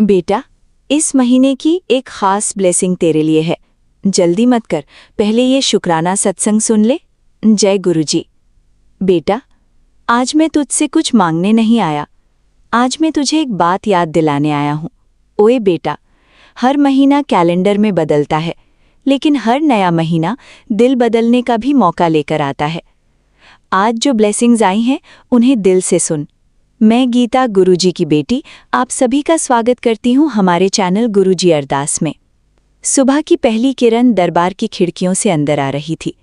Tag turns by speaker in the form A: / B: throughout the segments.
A: बेटा, इस महीने की एक खास ब्लेसिंग तेरे लिए है। जल्दी मत कर, पहले ये शुक्राना सत्संग सुन ले। जय गुरुजी। बेटा, आज मैं तुझसे कुछ मांगने नहीं आया। आज मैं तुझे एक बात याद दिलाने आया हूँ। ओए बेटा, हर महीना कैलेंडर में बदलता है, लेकिन हर नया महीना दिल बदलने का भी मौका लेकर आता है। आज जो ब्लेसिंग्स आई हैं, उन्हें दिल से सुन। मैं गीता, गुरुजी की बेटी, आप सभी का स्वागत करती हूँ हमारे चैनल गुरुजी अरदास में। सुबह की पहली किरण दरबार की खिड़कियों से अंदर आ रही थी।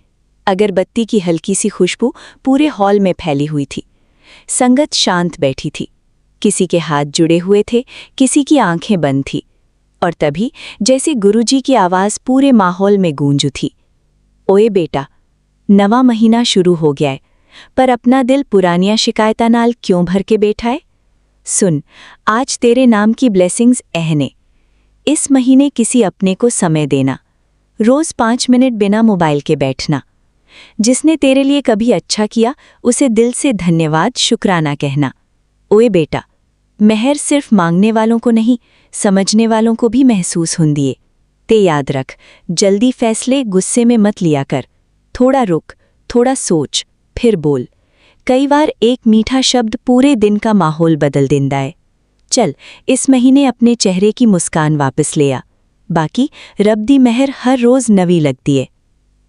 A: अगरबत्ती की हल्की सी खुशबू पूरे हॉल में फैली हुई थी। संगत शांत बैठी थी। किसी के हाथ जुड़े हुए थे, किसी की आंखें बंद थी। और तभी जैसे गुरुजी की आवाज़ पूरे माहौल में गूंज उठी। ओए बेटा, नवा महीना शुरू हो गया है, पर अपना दिल पुरानियां शिकायतां नाल क्यों भर के बैठा है? सुन, आज तेरे नाम की ब्लेसिंग्स अहने। इस महीने किसी अपने को समय देना, रोज 5 मिनट बिना मोबाइल के बैठना। जिसने तेरे लिए कभी अच्छा किया, उसे दिल से धन्यवाद, शुक्राना कहना। ओए बेटा, मेहर सिर्फ मांगने वालों को नहीं, समझने वालों को भी महसूस हुंदी है। ते याद रख, जल्दी फैसले गुस्से में मत लिया कर। थोड़ा रुक, थोड़ा सोच, फिर बोल। कई बार एक मीठा शब्द पूरे दिन का माहौल बदल देता है। चल, इस महीने अपने चेहरे की मुस्कान वापस ले आ। बाकी रब दी मेहर हर रोज नवी लगती है।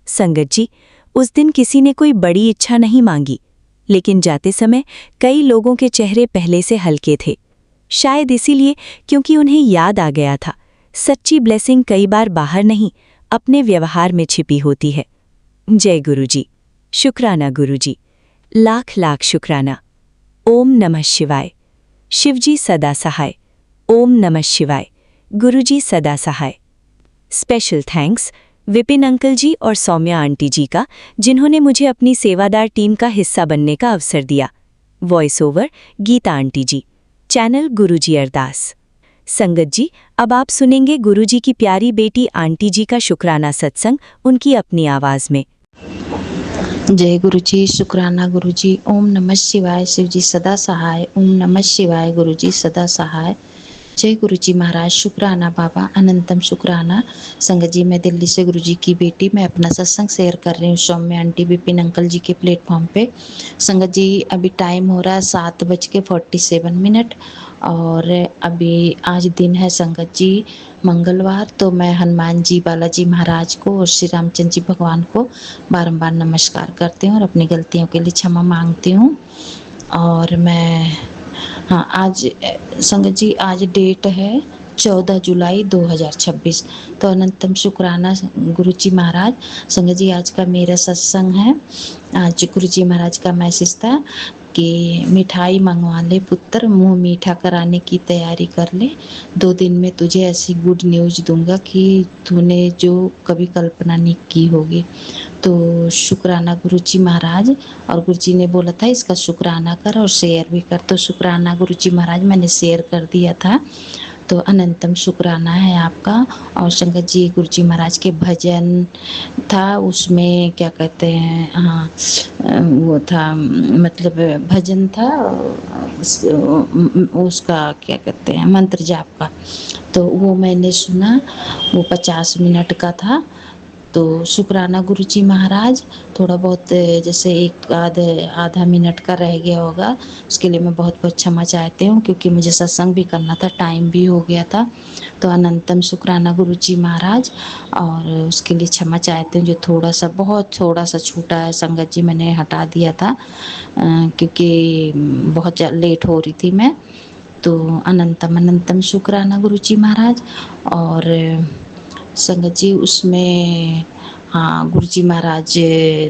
A: संगत जी, उस दिन किसी ने कोई बड़ी इच्छा नहीं मांगी, लेकिन जाते समय कई लोगों के चेहरे पहले से हल्के थे। शायद इसीलिए क्योंकि उन्हें याद आ गया था, सच्ची ब्लेसिंग कई बार बाहर नहीं, अपने व्यवहार में छिपी होती है। जय गुरुजी। शुक्राना गुरुजी, लाख लाख शुक्राना। ओम नमः शिवाय। शिवजी सदा सहाय। ओम नमः शिवाय। गुरुजी सदा सहाय। स्पेशल थैंक्स विपिन अंकल जी और सौम्या आंटी जी का, जिन्होंने मुझे अपनी सेवादार टीम का हिस्सा बनने का अवसर दिया। वॉइस ओवर गीता आंटी जी। चैनल गुरुजी अरदास। संगत जी, अब आप सुनेंगे गुरुजी की प्यारी बेटी आंटी जी का शुक्राना सत्संग, उनकी अपनी आवाज में।
B: जय गुरुजी। शुक्राना गुरुजी। ओम नमः शिवाय। शिवजी सदा सहाय। ओम नमः शिवाय। गुरुजी सदा सहाय। जय गुरुजी महाराज। शुक्राना बाबा, अनंतम शुक्राना। संगत जी, मैं दिल्ली से गुरुजी की बेटी, मैं अपना सत्संग शेयर कर रही हूँ सौम्या आंटी, विपिन अंकल जी के प्लेटफॉर्म पे। संगत जी, अभी टाइम हो रहा है 7:47 और अभी आज दिन है संगत जी मंगलवार। तो मैं हनुमान जी, बालाजी महाराज को और श्री रामचंद्र जी भगवान को बारंबार नमस्कार करती हूँ और अपनी गलतियों के लिए क्षमा मांगती हूँ। और मैं आज संगत जी, आज डेट है 14 जुलाई 2026। तो अनंतम शुक्राना गुरुजी महाराज। संगत जी, आज का मेरा सत्संग है। आज गुरुजी महाराज का मैसेज था कि मिठाई मंगवा ले पुत्र, मुंह मीठा कराने की तैयारी कर ले। 2 दिन में तुझे ऐसी गुड न्यूज दूंगा कि तूने जो कभी कल्पना नहीं की होगी। तो शुक्राना गुरुजी महाराज। और गुरुजी ने बोला था इसका शुक्राना कर और शेयर भी कर। तो शुक्राना गुरुजी महाराज, मैंने शेयर कर दिया था। तो अनंतम शुक्राना है आपका। और संगत जी, गुरुजी महाराज के भजन था, उसमें क्या कहते हैं, वो था, मतलब भजन था, उसका क्या कहते हैं, मंत्र जाप का। तो वो मैंने सुना, वो 50 मिनट का था। तो शुक्राना गुरुजी महाराज। थोड़ा बहुत जैसे आधा मिनट का रह गया होगा, उसके लिए मैं बहुत बहुत क्षमा चाहती हूँ, क्योंकि मुझे सत्संग भी करना था, टाइम भी हो गया था। तो अनंतम शुक्राना गुरुजी महाराज। और उसके लिए क्षमा चाहती हूँ, जो बहुत थोड़ा सा छूटा है संगत जी, मैंने हटा दिया था क्योंकि बहुत लेट हो रही थी मैं। तो अनंतम अनंतम शुक्राना गुरुजी महाराज। और संगत जी, उसमें गुरुजी महाराज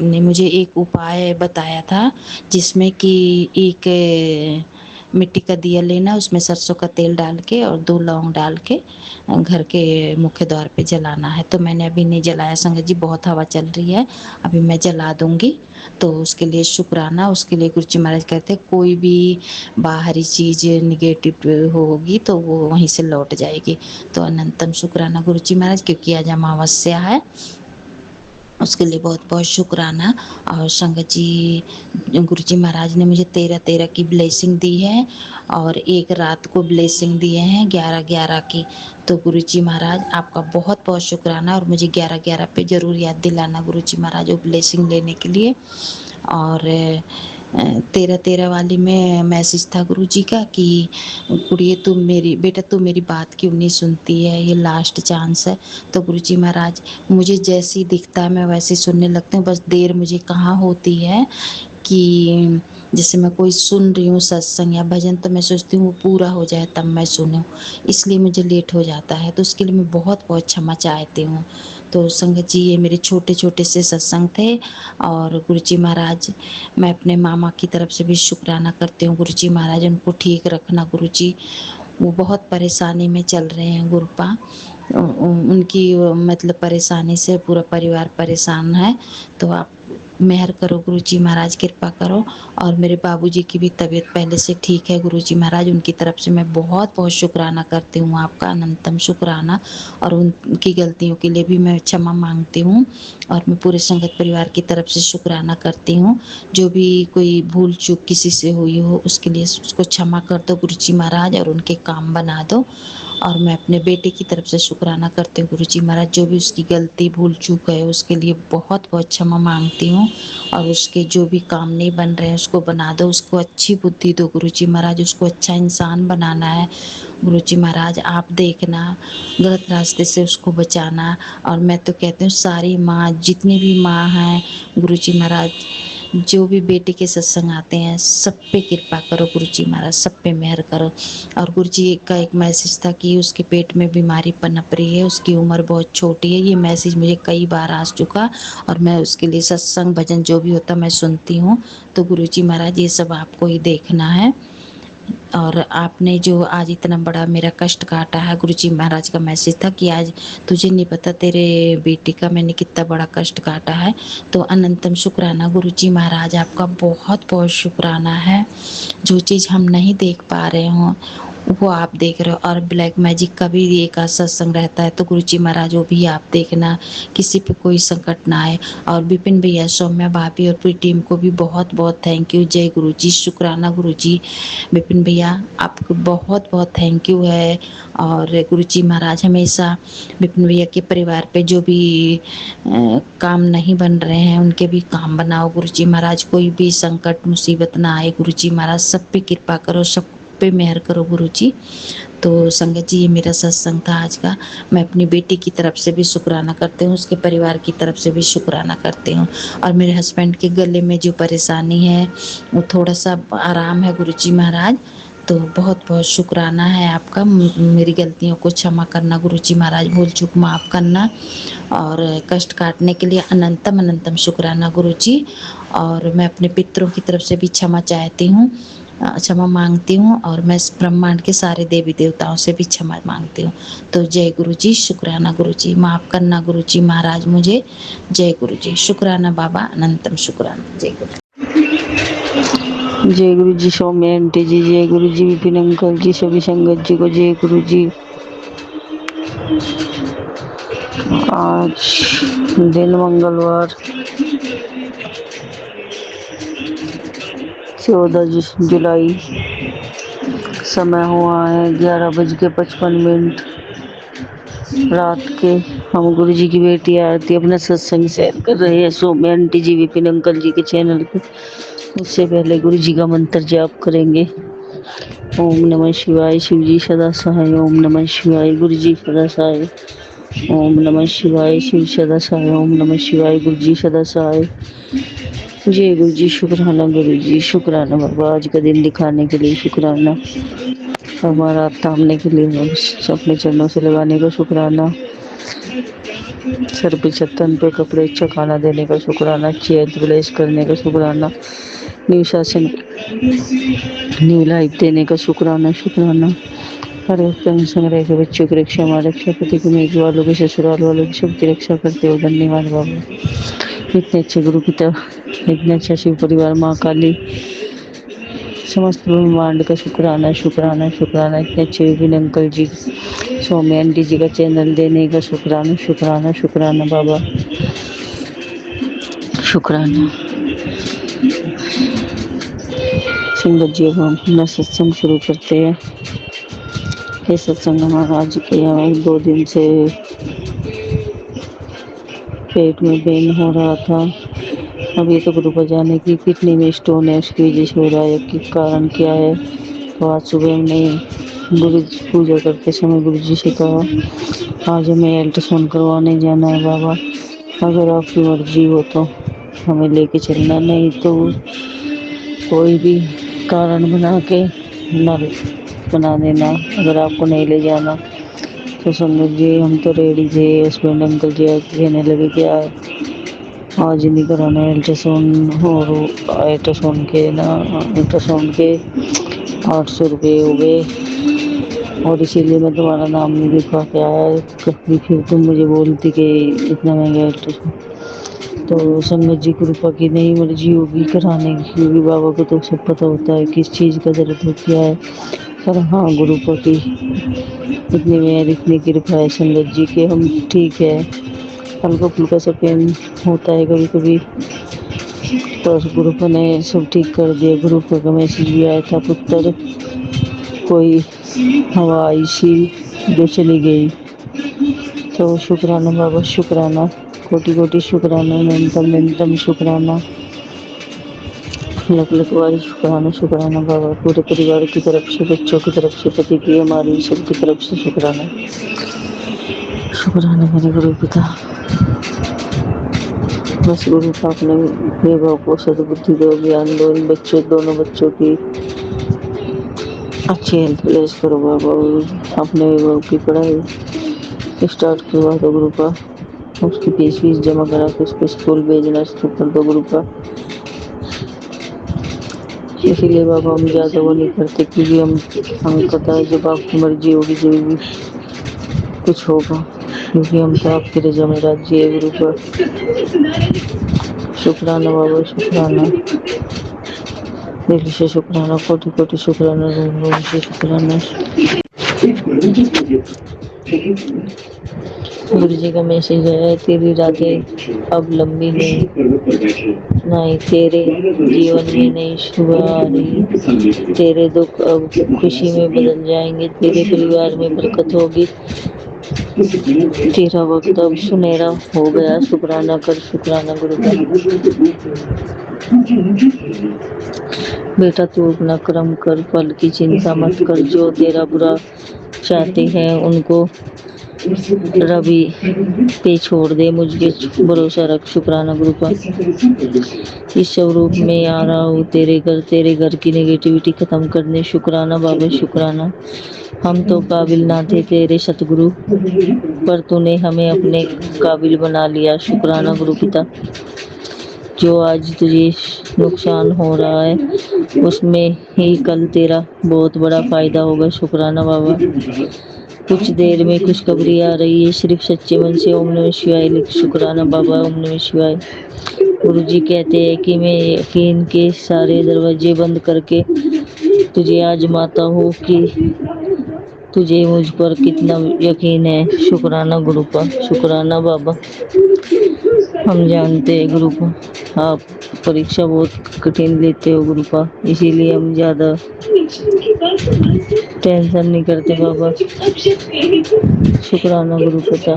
B: ने मुझे एक उपाय बताया था, जिसमें कि एक मिट्टी का दिया लेना, उसमें सरसों का तेल डाल के और 2 लौंग डाल के घर के मुख्य द्वार पे जलाना है। तो मैंने अभी नहीं जलाया संगत जी, बहुत हवा चल रही है, अभी मैं जला दूंगी। तो उसके लिए शुक्राना। उसके लिए गुरुजी महाराज कहते हैं कोई भी बाहरी चीज़ निगेटिव होगी तो वो वहीं से लौट जाएगी। तो अनंतम शुक्राना गुरुजी महाराज, क्योंकि आज अमावस्या है उसके लिए बहुत बहुत शुक्राना। और संगत जी, गुरु जी महाराज ने मुझे 13-13 की ब्लेसिंग दी है और एक रात को ब्लेसिंग दिए हैं 11-11 की। तो गुरु जी महाराज आपका बहुत बहुत शुक्राना, और मुझे 11-11 पे ज़रूर याद दिलाना गुरु जी महाराज वो ब्लेसिंग लेने के लिए। और 13-13 वाली में मैसेज था गुरु जी का कि कुड़िए बेटा तू मेरी बात क्यों नहीं सुनती है, ये लास्ट चांस है। तो गुरु जी महाराज मुझे जैसे ही दिखता है मैं वैसे ही सुनने लगती हूँ, बस देर मुझे कहाँ होती है कि जैसे मैं कोई सुन रही हूँ सत्संग या भजन, तो मैं सोचती हूँ वो पूरा हो जाए तब मैं सुनूँ, इसलिए मुझे लेट हो जाता है। तो उसके लिए मैं बहुत बहुत क्षमा चाहती हूँ। तो संगत जी, ये मेरे छोटे छोटे से सत्संग थे। और गुरु जी महाराज, मैं अपने मामा की तरफ से भी शुक्राना करती हूँ। गुरु जी महाराज उनको ठीक रखना गुरु जी, वो बहुत परेशानी में चल रहे हैं गुरुपा। उनकी मतलब परेशानी से पूरा परिवार परेशान है। तो आप मेहर करो गुरु जी महाराज, कृपा करो। और मेरे बाबूजी की भी तबीयत पहले से ठीक है गुरु जी महाराज, उनकी तरफ से मैं बहुत बहुत शुक्राना करती हूँ, आपका अनंतम शुक्राना। और उनकी गलतियों के लिए भी मैं क्षमा मांगती हूँ। और मैं पूरे संगत परिवार की तरफ से शुक्राना करती हूँ। जो भी कोई भूल चूक किसी से हुई हो उसके लिए उसको क्षमा कर दो गुरु जी महाराज, और उनके काम बना दो। और मैं अपने बेटे की तरफ से शुक्राना करती हूँ गुरु जी महाराज, जो भी उसकी गलती भूल चूक है उसके लिए बहुत बहुत क्षमा मांगती हूँ। और उसके जो भी काम नहीं बन रहे हैं उसको बना दो, उसको अच्छी बुद्धि दो गुरु जी महाराज, उसको अच्छा इंसान बनाना है गुरु जी महाराज। आप देखना, गलत रास्ते से उसको बचाना। और मैं तो कहती हूँ सारी माँ, जितनी भी माँ हैं गुरु जी महाराज, जो भी बेटे के सत्संग आते हैं सब पे कृपा करो गुरु जी महाराज, सब पे मेहर करो। और गुरु जी का एक मैसेज था कि उसके पेट में बीमारी पनप रही है, उसकी उम्र बहुत छोटी है। ये मैसेज मुझे कई बार आ चुका, और मैं उसके लिए सत्संग भजन जो भी होता मैं सुनती हूँ। तो गुरु जी महाराज ये सब आपको ही देखना है। और आपने जो आज इतना बड़ा मेरा कष्ट काटा है, गुरु जी महाराज का मैसेज था कि आज तुझे नहीं पता तेरे बेटे का मैंने कितना बड़ा कष्ट काटा है। तो अनंतम शुक्राना गुरु जी महाराज, आपका बहुत बहुत शुक्राना है। जो चीज़ हम नहीं देख पा रहे हों वो आप देख रहे हो। और ब्लैक मैजिक का भी एक सत्संग रहता है, तो गुरु जी महाराज वो भी आप देखना, किसी पे कोई संकट ना आए। और विपिन भैया, सौम्या भाभी और पूरी टीम को भी बहुत बहुत थैंक यू। जय गुरु जी, शुक्राना गुरु जी। विपिन भैया आपको बहुत बहुत थैंक यू है। और गुरु जी महाराज हमेशा विपिन भैया के परिवार पे जो भी काम नहीं बन रहे हैं उनके भी काम बनाओ गुरु जी महाराज। कोई भी संकट मुसीबत ना आए गुरु जी महाराज, सब पे कृपा करो, सब पे मेहर करो गुरु जी। तो संगत जी, ये मेरा सत्संग था आज का। मैं अपनी बेटी की तरफ से भी शुक्राना करती हूँ, उसके परिवार की तरफ से भी शुक्राना करती हूँ। और मेरे हस्बैंड के गले में जो परेशानी है वो थोड़ा सा आराम है गुरु जी महाराज। तो बहुत बहुत शुक्राना है आपका। मेरी गलतियों को क्षमा करना गुरु जी महाराज, भूल चूक माफ़ करना। और कष्ट काटने के लिए अनंतम अनंतम शुक्राना गुरु जी। और मैं अपने पितरों की तरफ से भी क्षमा चाहती हूँ, क्षमा मांगती हूँ। और मैं इस ब्रह्मांड के सारे देवी देवताओं से भी क्षमा मांगती हूँ। तो जय गुरु जी, शुक्राना गुरु जी, माफ़ करना गुरु जी महाराज मुझे। जय गुरु जी, शुक्राना बाबा, अनंतम शुक्राना। जय गुरु।
C: जय गुरु जी, सौम्य आंटी जी, जय गुरु जी, विपिन अंकल जी, सभी संगत जी को जय गुरु जी। आज दिन मंगलवार 14 जुलाई, समय हुआ है 11:55 रात के। हम गुरु जी की बेटी आरती अपना सत्संग शेयर कर रहे हैं सौम्य आंटी जी, विपिन अंकल जी के चैनल पे। उससे पहले गुरु जी का मंत्र जाप करेंगे। ओम नमः शिवाय, शिव जी सदा सहाय। ओम नमः शिवाय, गुरु जी सदा सहाय। ओम नमः शिवाय, शिव सदा सहाय। ओम नमः शिवाय, गुरु जी सदा सहाय। जय गुरु जी, शुक्राना गुरु जी, शुक्राना बाबा, आज का दिन दिखाने के लिए शुक्राना, हमारा थामने के लिए, अपने चरणों से लगाने का शुक्राना, सर पे छत्तन पे कपड़े, अच्छा खाना देने का शुक्राना, चेत ब्लेस करने का शुक्राना, न्यू शासन न्यू लाइफ देने का शुक्राना, शुक्राना। हर वक्त संग्रह के बच्चों की रक्षा, हमारे रक्षा, पति के मेघ वालों के, ससुराल वालों की सबकी रक्षा करते हो। धन्यवाद बाबा। इतने अच्छे गुरु पिता, इतने अच्छा शिव परिवार, माँ काली, समस्त ब्रह्मांड का शुक्राना, शुक्राना, शुक्राना। इतने अच्छे विपिन अंकल जी, सौम्य आंटी जी का चैनल देने का शुक्राना, शुक्राना, शुक्राना बाबा। शुक्राना। संगत जी, अब हम अपना सत्संग शुरू करते हैं। ये सत्संग हमारा आज के यहाँ 2 दिन से पेट में पेन हो रहा था। अब ये तो गुरु पर जाने की किडनी में स्टोन है, उसकी वजह से हो रहा है कि कारण क्या है। तो आज सुबह हमने गुरु पूजा करते समय गुरु जी से कहा आज हमें अल्ट्रासाउंड करवाने जाना है बाबा, अगर आपकी मर्जी हो तो हमें लेके चलना, नहीं तो कोई भी कारण बना के न बना देना अगर आपको नहीं ले जाना। तो संगत जी, हम तो रेडी थे। हस्बैंड अंकल जी कहने लगे कि आज नहीं कराना अल्ट्रासाउंड, और अल्ट्रासाउंड के 800 रुपये हो गए, और इसीलिए मैं तुम्हारा नाम नहीं लिखवा के आया। कभी फिर तुम मुझे बोलती कि इतना महंगा अल्ट्रासाउंड। तो संगत जी, कृपा की नहीं मर्जी होगी कराने की, क्योंकि बाबा को तो सब पता होता है किस चीज़ का दर्द हो क्या है। पर हाँ, गुरुपा की इतनी मेहर, इतनी कृपा है संगत जी के हम ठीक है। हल्का फुल्का सा पेन होता है कभी कभी, तो गुरुपा ने सब ठीक कर दिया। गुरुपा का मैसेज भी आया था, पुत्र कोई हवा आई सी जो चली गई। तो शुक्राना बाबा, शुक्राना, कोटि कोटि शुक्राना, न्यूनतम शुक्राना, लख लख बार शुक्राना। शुक्राना बाबा, पूरे परिवार की तरफ से, बच्चों की तरफ से, पति की, हमारी सबकी तरफ से शुक्राना। शुक्राना मेरे गुरु पिता, बस गुरु का अपने वैभव को सद्बुद्धि दो, ज्ञान दो, इन दोनों बच्चों की अच्छी हेल्थ प्लेस करो बाबा। अपने वैभव की पढ़ाई स्टार्ट करवा दो गुरु का, उसकी फीस जमा करा के उसको स्कूल भेजना शुरू कर दो गुरु का। इसीलिए बाबा हम ज़्यादा वो नहीं करते, क्योंकि हमें पता है जब आपकी मर्जी होगी जब भी कुछ होगा, क्योंकि हम तो आपकी रजा में राज्य है गुरु का। शुक्राना बाबा, शुक्राना, दिल से शुक्राना, कोटि कोटि शुक्राना, रूम से शुक्राना। गुरु जी का मैसेज है, तेरी रातें अब लंबी नहीं, तेरे जीवन में नई सुबह आ रही, तेरे दुख अब खुशी में बदल जाएंगे, तेरे परिवार में बरकत होगी, तेरा वक्त अब सुनहरा हो गया। शुक्राना कर, शुक्राना गुरु का। बेटा तू अपना कर्म कर, फल की चिंता मत कर, जो तेरा बुरा चाहते हैं उनको रवि पे छोड़ दे, मुझे भरोसा रख। शुक्राना गुरु का। इस स्वरूप में आ रहा हूँ तेरे घर की नेगेटिविटी खत्म करने। शुक्राना बाबा, शुक्राना। हम तो काबिल ना थे तेरे सतगुरु, पर तूने हमें अपने काबिल बना लिया। शुक्राना गुरु पिता। जो आज तुझे नुकसान हो रहा है उसमें ही कल तेरा बहुत बड़ा फायदा होगा। शुक्राना बाबा। कुछ देर में खुशखबरी आ रही है, सिर्फ सच्चे मन से ओम नमः शिवाय लिख। शुक्राना बाबा, ओम नमः शिवाय। गुरुजी कहते हैं कि मैं यकीन के सारे दरवाजे बंद करके तुझे आजमाता हूँ कि तुझे मुझ पर कितना यकीन है। शुक्राना गुरु का, शुक्राना बाबा। हम जानते हैं गुरु का आप परीक्षा बहुत कठिन लेते हो गुरु का, इसीलिए हम ज़्यादा टेंशन नहीं करते बाबा। शुक्राना गुरु पिता।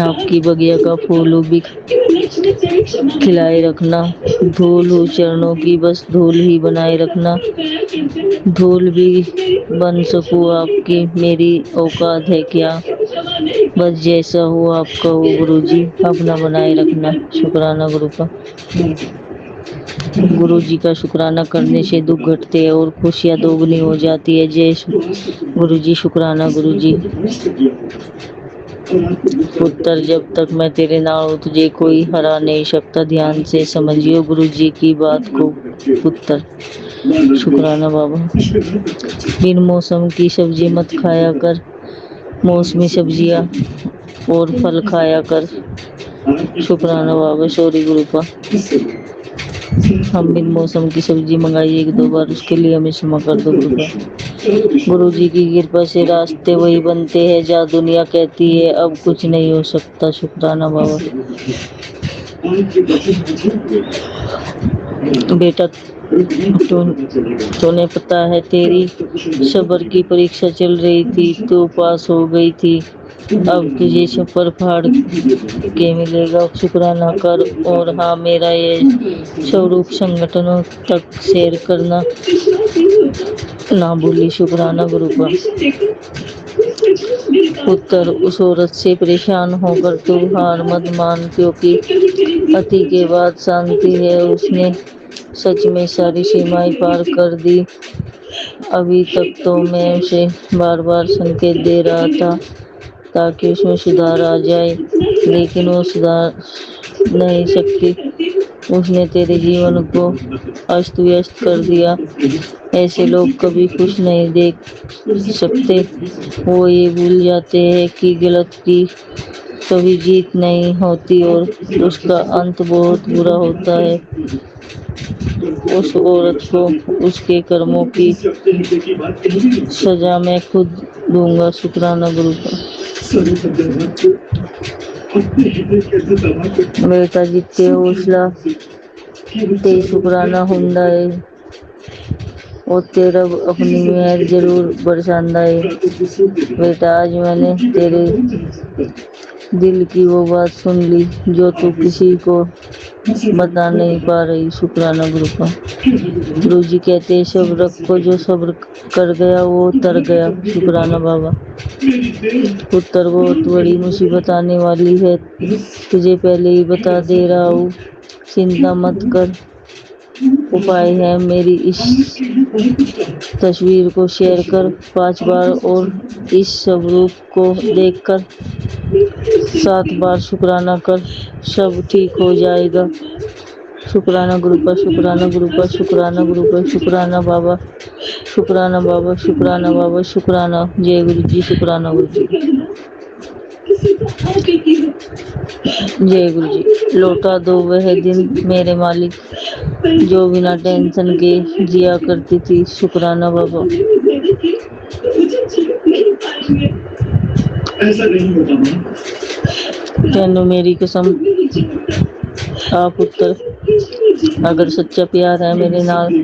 C: आपकी बगिया का फूल भी खिलाए रखना, धूल हो चरणों की बस धूल ही बनाए रखना, धूल भी बन सकूं आपकी मेरी औकात है क्या, बस जैसा हो आपका हो गुरुजी, अपना बनाए रखना। शुक्राना गुरु का। गुरु जी का शुक्राना करने से दुख घटते हैं और खुशियाँ दोगुनी हो जाती है। जय गुरु जी। शुक्राना गुरु जी। पुत्र जब तक मैं तेरे ना हूँ तुझे कोई हरा नहीं सकता, ध्यान से समझियो गुरु जी की बात को पुत्र। शुक्राना बाबा। बिन मौसम की सब्जी मत खाया कर, मौसमी सब्जियाँ और फल खाया कर। शुक्राना बाबा। सॉरी गुरु का। हम बिन मौसम की सब्जी मंगाई 1-2 बार, उसके लिए हमें क्षमा कर दो गुरुदेव। गुरुजी की कृपा से रास्ते वही बनते हैं जहाँ दुनिया कहती है अब कुछ नहीं हो सकता। शुक्राना बाबा। बेटा, तूने पता है तेरी सब्र की परीक्षा चल रही थी, तू पास हो गई थी। अब तुझे छप्पर फाड़ के मिलेगा। शुक्राना कर। और हाँ, मेरा ये स्वरूप संगठनों तक शेयर करना ना भूली। शुक्राना गुरु का। उत्तर, उस औरत से परेशान होकर तू हार मत मान, क्योंकि अति के बाद शांति है। उसने सच में सारी सीमाएं पार कर दी। अभी तक तो मैं उसे बार बार संकेत दे रहा था ताकि उसमें सुधार आ जाए, लेकिन वो सुधार नहीं सकती। उसने तेरे जीवन को अस्त व्यस्त कर दिया। ऐसे लोग कभी खुश नहीं देख सकते। वो ये भूल जाते हैं कि गलत की कभी जीत नहीं होती और उसका अंत बहुत बुरा होता है। उस औरत को उसके कर्मों की सजा मैं खुद दूंगा। शुक्राना गुरु का। बेटा, जितने हौसला ते शुक्राना हुंदा है और तेरा अपनी मेहर जरूर बरसांदा है। बेटा, आज मैंने तेरे दिल की वो बात सुन ली जो तू किसी को बता नहीं पा रही। शुक्राना गुरु का। गुरु जी कहते हैं सब्र रखो, जो सब्र कर गया वो तर गया। शुक्राना बाबा। पुत्र, बहुत बड़ी मुसीबत आने वाली है, तुझे पहले ही बता दे रहा हूँ। चिंता मत कर। उपाय है, मेरी इस तस्वीर को शेयर कर 5 बार और इस स्वरूप को देखकर 7 बार शुक्राना कर, सब ठीक हो जाएगा। शुक्राना गुरु का। शुक्राना गुरु का। शुक्राना गुरु का। शुक्राना बाबा। शुक्राना बाबा। शुक्राना बाबा। शुक्राना। जय गुरु जी। शुक्राना गुरु जी। जय गुरु जी। लौटा दो वह दिन मेरे मालिक जो बिना टेंशन के जिया करती थी। शुक्राना बाबा। तेनू मेरी कसम आ पुत्र, अगर सच्चा प्यार है मेरे नाल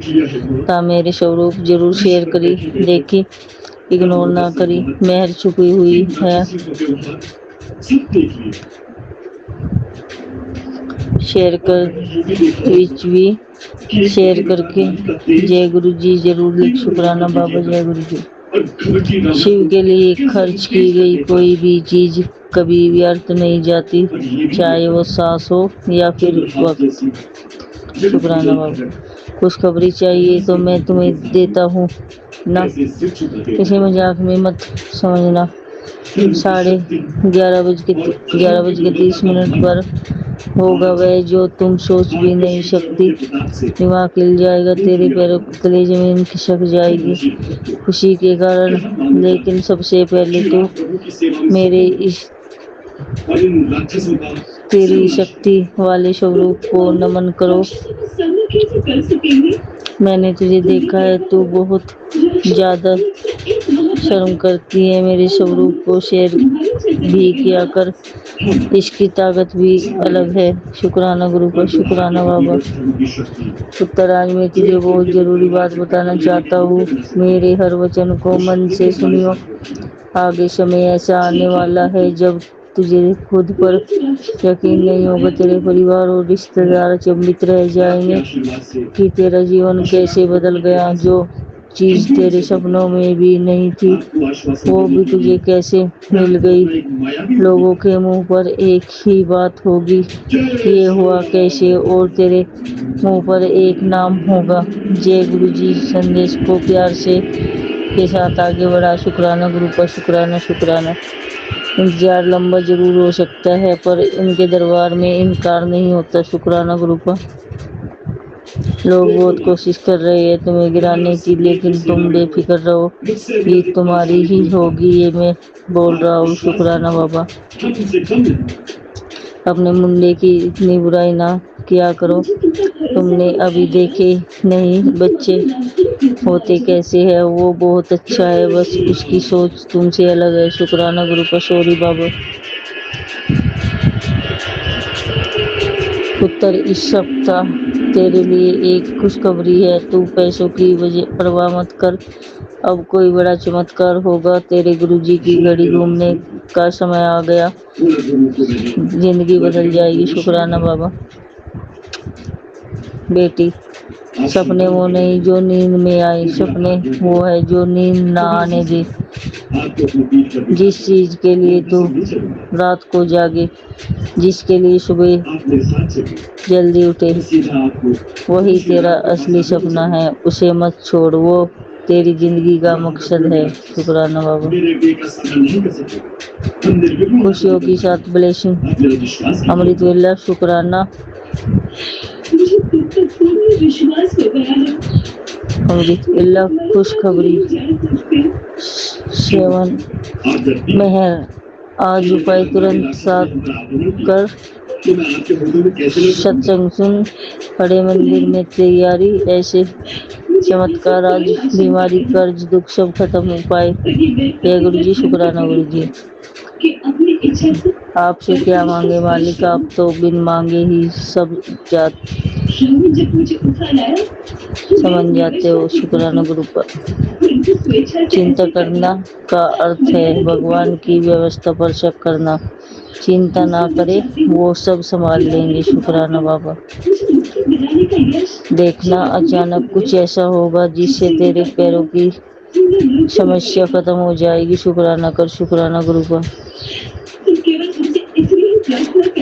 C: ता मेरे स्वरूप जरूर शेयर करी देखी, इग्नोर ना करी। मेहर छुपी हुई है शेयर कर विच भी शेयर करके जय गुरु जी जरूर लिख। शुक्राना बाबा। जय गुरु जी। शिव के लिए खर्च की गई कोई भी चीज कभी व्यर्थ नहीं जाती, चाहे वो सांस हो या फिर वक्त। शुक्राना बाबा। खुशखबरी चाहिए तो मैं तुम्हें देता हूँ ना, इसे मजाक में मत समझना। 11:30 पर होगा वह जो तुम सोच भी नहीं सकती। दिमाग हिल जाएगा, तेरे पैरों के तले जमीन खिसक जाएगी खुशी के कारण। लेकिन सबसे पहले तो मेरे इस तेरी शक्ति वाले स्वरूप को नमन करो। मैंने तुझे देखा है, तू बहुत ज्यादा शर्म करती है। मेरे स्वरूप को शेयर भी किया कर, इसकी ताकत भी अलग है। शुक्राना गुरु का। शुक्राना बाबा। पुत्र, आज मैं तुझे बहुत जरूरी बात बताना चाहता हूँ। मेरे हर वचन को मन से सुनियो। आगे समय ऐसा आने वाला है जब तुझे खुद पर यकीन नहीं होगा, तेरे परिवार और रिश्तेदार अचंभित रह जाएंगे कि तेरा जीवन कैसे बदल गया। जो चीज तेरे सपनों में भी नहीं थी वो भी तुझे कैसे मिल गई। लोगों के मुंह पर एक ही बात होगी, ये हुआ कैसे, और तेरे मुंह पर एक नाम होगा। जय गुरु जी। संदेश को प्यार से के साथ आगे बढ़ा। शुक्राना गुरु का। शुक्राना। शुक्राना। इंतजार लंबा जरूर हो सकता है पर इनके दरबार में इनकार नहीं होता। शुक्राना गुरु का। लोग बहुत कोशिश कर रहे हैं तुम्हें गिराने की, लेकिन तुम बेफिक्र रहो, ये तुम्हारी ही होगी, ये मैं बोल रहा हूँ। शुक्राना बाबा। अपने मुंडे की इतनी बुराई ना किया करो। तुमने अभी देखे नहीं बच्चे होते कैसे है, वो बहुत अच्छा है, बस उसकी सोच तुमसे अलग है। शुक्राना गुरु का। सॉरी बाबा। पुत्र, इस सप्ताह तेरे लिए एक खुशखबरी है। तू पैसों की वजह परवाह मत कर, अब कोई बड़ा चमत्कार होगा। तेरे गुरुजी की घड़ी घूमने का समय आ गया, जिंदगी बदल जाएगी। शुक्राना बाबा। बेटी, सपने वो नहीं जो नींद में आए, सपने वो है जो नींद ना आने दे। जिस चीज के लिए तू रात को जागे, जिसके लिए सुबह जल्दी उठे, वही तेरा असली सपना है। उसे मत छोड़, वो तेरी जिंदगी का मकसद है। शुक्राना बाबा। खुशियों के साथ ब्लेसिंग अमृत वेला। शुक्राना। अमृत वेला खुशखबरी। सेवन मेहर। आज उपाय तुरंत साथ कर सत्संग सुन, बड़े मंदिर में तैयारी। ऐसे चमत्कार आज बीमारी, कर्ज, दुख सब खत्म उपाय। जय गुरु जी। शुक्राना गुरु जी। आपसे क्या मांगे मालिक, आप तो बिन मांगे ही सब समझ जाते हो। शुक्राना गुरु पर। चिंता करना का अर्थ है भगवान की व्यवस्था पर शक करना। चिंता ना करे, वो सब संभाल लेंगे। शुक्राना बाबा। देखना अचानक कुछ ऐसा होगा जिससे तेरे पैरों की समस्या खत्म हो जाएगी। शुक्राना कर। शुक्राना गुरु का।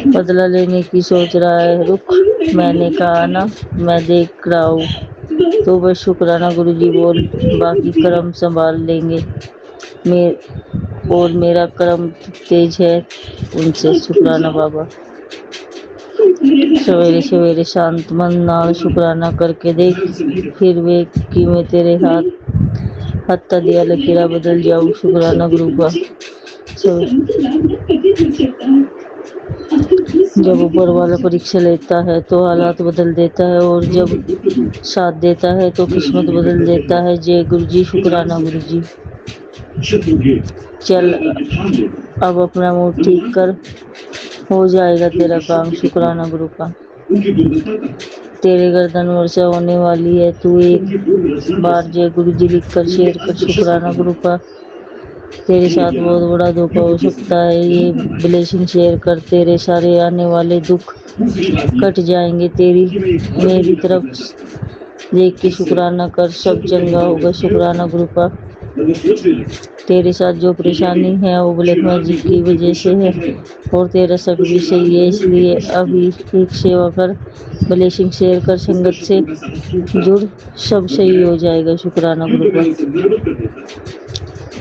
C: बदला लेने की सोच रहा है, रुक, मैंने कहा ना, मैं देख रहा हूँ। तो बस शुक्राना गुरु जी बोल, बाकी कर्म संभाल लेंगे। और मेरा कर्म तेज है उनसे। शुक्राना बाबा। सवेरे सवेरे शांत मन नाल शुक्राना करके देख, फिर वे कि मैं तेरे हत्ता दिया लकीरा बदल जाऊँ। शुक्राना गुरु का। जब ऊपर वाला परीक्षा लेता है तो हालात बदल देता है, और जब साथ देता है तो किस्मत बदल देता है। जय गुरु जी। शुक्राना गुरु जी। चल अब अपना मुंह ठीक कर, हो जाएगा तेरा काम। शुक्राना गुरु का। तेरे गर्दन वर्षा होने वाली है, तू एक बार जय गुरु जी लिख कर शेयर कर। शुक्राना गुरु का। तेरे साथ बहुत बड़ा धोखा हो सकता है, ये ब्लेसिंग शेयर कर, तेरे सारे आने वाले दुख कट जाएंगे। तेरी मेरी तरफ देख के शुक्राना कर, सब चंगा होगा। शुक्राना गुरु का। तेरे साथ जो परेशानी है वो ब्लैक मैजिक की वजह से है, और तेरा सब भी सही है, इसलिए अभी एक सेवा कर, ब्लेसिंग शेयर कर, संगत से जुड़, सब सही हो जाएगा। शुक्राना गुरु का।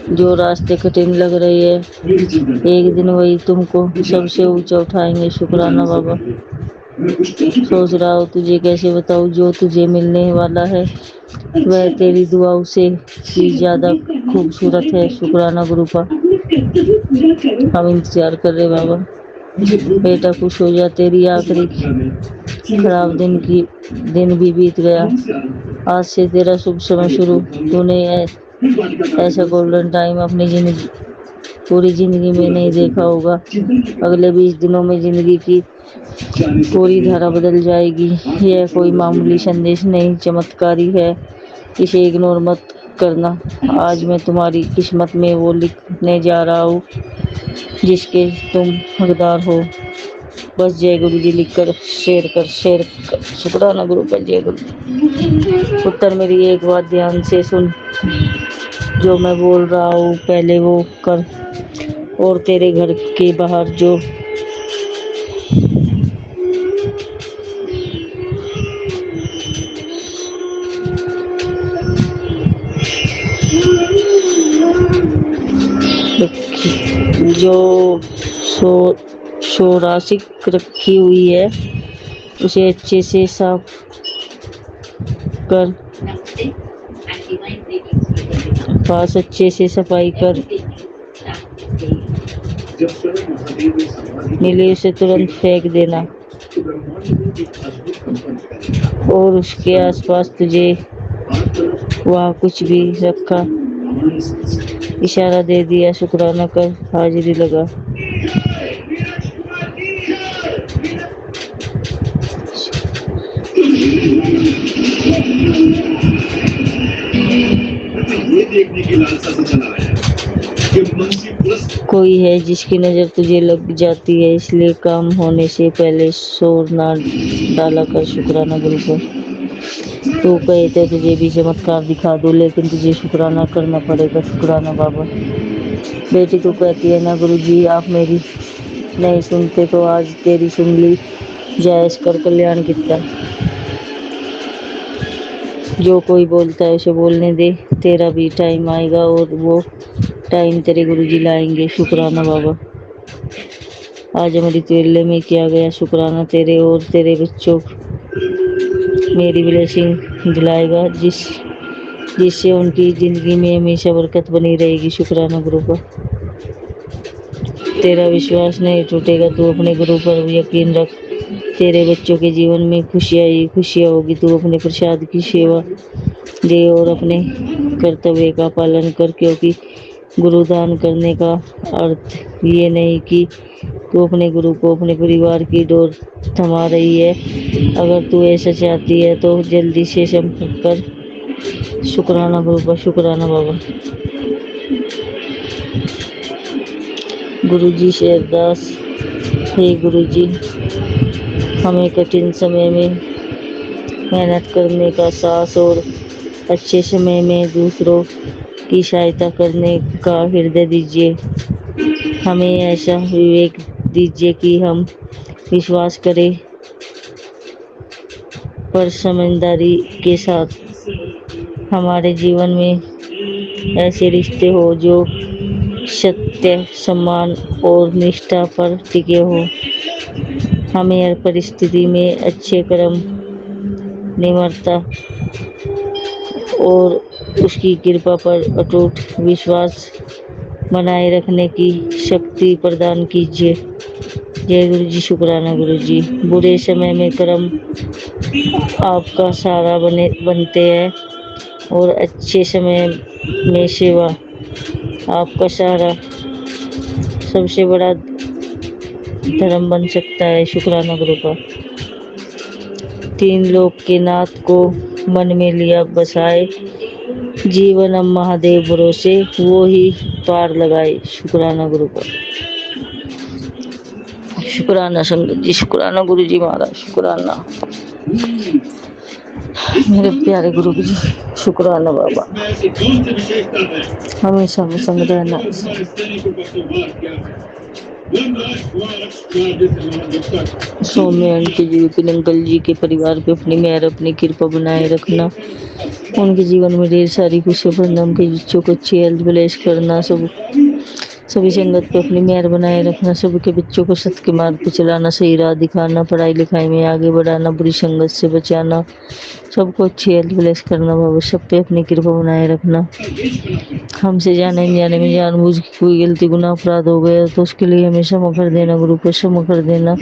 C: जो रास्ते कठिन लग रही है, एक दिन वही तुमको सबसे ऊंचा उठाएंगे। शुक्राना बाबा। सोच रहा हूँ तुझे कैसे बताऊँ, जो तुझे मिलने वाला है वह तेरी दुआओं से भी ज्यादा खूबसूरत है। शुक्राना गुरु का। हम इंतजार कर रहे बाबा। बेटा खुश हो जा, तेरी आखिरी खराब दिन भी बीत गया, आज से तेरा शुभ समय शुरू। तूने ऐसा गोल्डन टाइम अपनी पूरी जिंदगी में नहीं देखा होगा। अगले 20 दिनों में जिंदगी की पूरी धारा बदल जाएगी। यह कोई मामूली संदेश नहीं, चमत्कारी है, इसे इग्नोर मत करना। आज मैं तुम्हारी किस्मत में वो लिखने जा रहा हूँ जिसके तुम हकदार हो। बस जय गुरु जी लिखकर शेयर कर। शुक्राना गुरु का। जय गुरु। पुत्र, मेरी एक बात ध्यान से सुन, जो मैं बोल रहा हूँ पहले वो कर, और तेरे घर के बाहर जो सोरासिक रखी हुई है उसे अच्छे से साफ कर, पास अच्छे से सफाई कर, मिले उसे तुरंत फेंक देना। और उसके आसपास तुझे वहाँ कुछ भी रखा, इशारा दे दिया, शुक्राना कर, हाजिरी लगा। कोई है जिसकी नज़र तुझे लग जाती है, इसलिए काम होने से पहले शोर ना डाला कर, शुक्राना गुरु को। तू कहे तो तुझे भी चमत्कार दिखा दूँ, लेकिन तुझे शुक्राना करना पड़ेगा, शुक्राना बाबा। बेटी तू कहती है ना गुरुजी आप मेरी नहीं सुनते, तो आज तेरी सुन ली जाए, इसकर कल्याण कितना। जो कोई बोलता है उसे बोलने दे, तेरा भी टाइम आएगा और वो टाइम तेरे गुरुजी लाएंगे, शुक्राना बाबा। आज हमारी तेले में किया गया शुक्राना तेरे और तेरे बच्चों मेरी ब्लेसिंग दिलाएगा, जिससे उनकी ज़िंदगी में हमेशा बरकत बनी रहेगी, शुक्राना गुरु का। तेरा विश्वास नहीं टूटेगा, तू अपने गुरु पर यकीन रख। तेरे बच्चों के जीवन में खुशियाँ ही खुशियाँ होगी। तू अपने प्रसाद की सेवा दे और अपने कर्तव्य का पालन कर, क्योंकि गुरुदान करने का अर्थ ये नहीं कि तू अपने गुरु को अपने परिवार की डोर थमा रही है। अगर तू ऐसा चाहती है तो जल्दी से संपर्क कर, शुक्राना गुरु का, शुक्राना बाबा। गुरुजी से अरदास, हे गुरुजी हमें कठिन समय में मेहनत करने का साहस और अच्छे समय में दूसरों की सहायता करने का हृदय दीजिए। हमें ऐसा विवेक दीजिए कि हम विश्वास करें पर समझदारी के साथ। हमारे जीवन में ऐसे रिश्ते हो जो सत्य, सम्मान और निष्ठा पर टिके हो। हमें हर परिस्थिति में अच्छे कर्म, निम्रता और उसकी कृपा पर अटूट विश्वास बनाए रखने की शक्ति प्रदान कीजिए। जय गुरु जी, शुक्राना गुरु जी। बुरे समय में कर्म आपका सहारा बनते हैं और अच्छे समय में सेवा आपका सहारा सबसे बड़ा धर्म बन सकता है, शुक्राना गुरु का। तीन लोक के नाथ को मन में लिया बसाए, जीवन अब महादेव भरोसे वो ही पार लगाए, शुक्राना गुरु का। शुक्राना संगत जी, शुक्राना गुरु जी महाराज, शुक्राना मेरे प्यारे गुरु जी, शुक्राना बाबा। हमेशा में संग रहना। सौम्य आंटी जी, विपिन अंकल जी के परिवार पे अपनी मेहर, अपनी कृपा बनाए रखना। उनके जीवन में ढेर सारी खुशियाँ भरना, उनके बच्चों को अच्छी हेल्थ ब्लेस करना, सभी संगत पे अपनी मेहर बनाए रखना, सबके बच्चों को सत्य के मार्ग पे चलाना, सही राह दिखाना, पढ़ाई लिखाई में आगे बढ़ाना, बुरी संगत से बचाना, सबको अच्छी हेल्थ ब्लेस करना बाबा। सब पे अपनी कृपा बनाए रखना। हमसे जाने में जानबूझ के कोई गलती गुनाह अपराध हो गया तो उसके लिए हमें क्षमा कर देना, गुरु को क्षमा कर देना।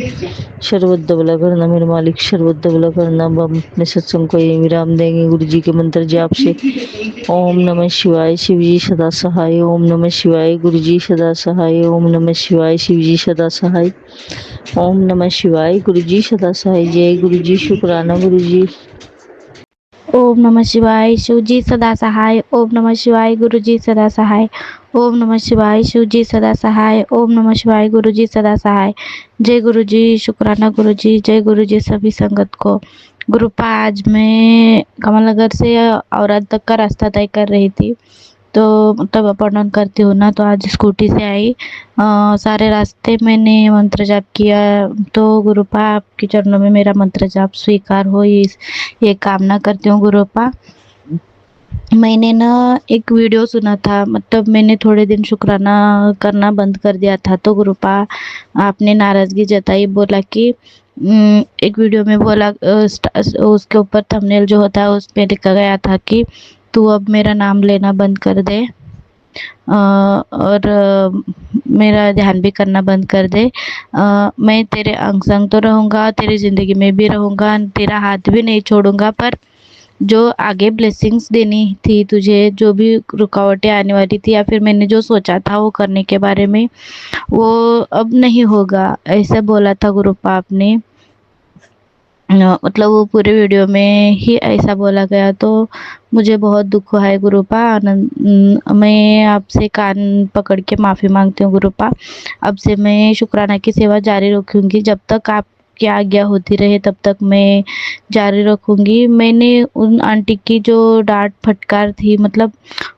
C: शरबत दबला करना मेरे मालिक, शरबत दबला करना। हम अपने सत्संग को यही विराम देंगे गुरु जी के मंत्र जाप से। ओम नमः शिवाय, शिव जी सदा सहाय। ओम नमः शिवाय, गुरु जी सदा सहाय। ओम नमः शिवाय, शिव जी सदा सहाय। ओम नमः शिवाय, गुरु जी सदा सहाय। जय गुरु जी, शुक्राना गुरु जी।
D: ओम नमः शिवाय, शिव जी सदा सहाय। ओम नमः शिवाय, गुरु जी सदा सहाय। ओम नमः शिवाय, शिव जी सदा सहाय। ओम नमः शिवाय, गुरु जी सदा सहाय। जय गुरु जी, शुक्राना गुरु जी। जय गुरु जी सभी संगत को। गुरुपा, आज मैं कमलनगर से औरत तक का रास्ता तय कर रही थी, तो तब अप डाउन करती हूँ ना, तो आज स्कूटी से आई। सारे रास्ते मैंने मंत्र जाप किया, तो गुरुपा आपके चरणों में मेरा मंत्र जाप स्वीकार हो, ये कामना करती हूँ गुरुपा। मैंने ना एक वीडियो सुना था, मतलब मैंने थोड़े दिन शुक्राना करना बंद कर दिया था, तो गुरुपा आपने नाराज़गी जताई, बोला कि एक वीडियो में बोला, उसके ऊपर थंबनेल जो होता है उस पे लिखा गया था कि तू अब मेरा नाम लेना बंद कर दे। और मेरा ध्यान भी करना बंद कर दे। मैं तेरे अंग संग तो रहूँगा, तेरी ज़िंदगी में भी रहूँगा, तेरा हाथ भी नहीं छोड़ूँगा, पर जो आगे ब्लेसिंग्स देनी थी तुझे, जो भी रुकावटें आने वाली थी या फिर मैंने जो सोचा था वो करने के बारे में, वो अब नहीं होगा, ऐसा बोला था गुरुपा आपने। मतलब वो पूरे वीडियो में ही ऐसा बोला गया, तो मुझे बहुत दुख हुआ है गुरुपा। मैं आपसे कान पकड़ के माफ़ी मांगती हूँ गुरुपा। अब से मैं शुक्राना की सेवा जारी रखूँगी, जब तक आपकी आज्ञा होती रहे तब तक मैं जारी रखूँगी। मैंने उन आंटी की जो डाँट फटकार थी, मतलब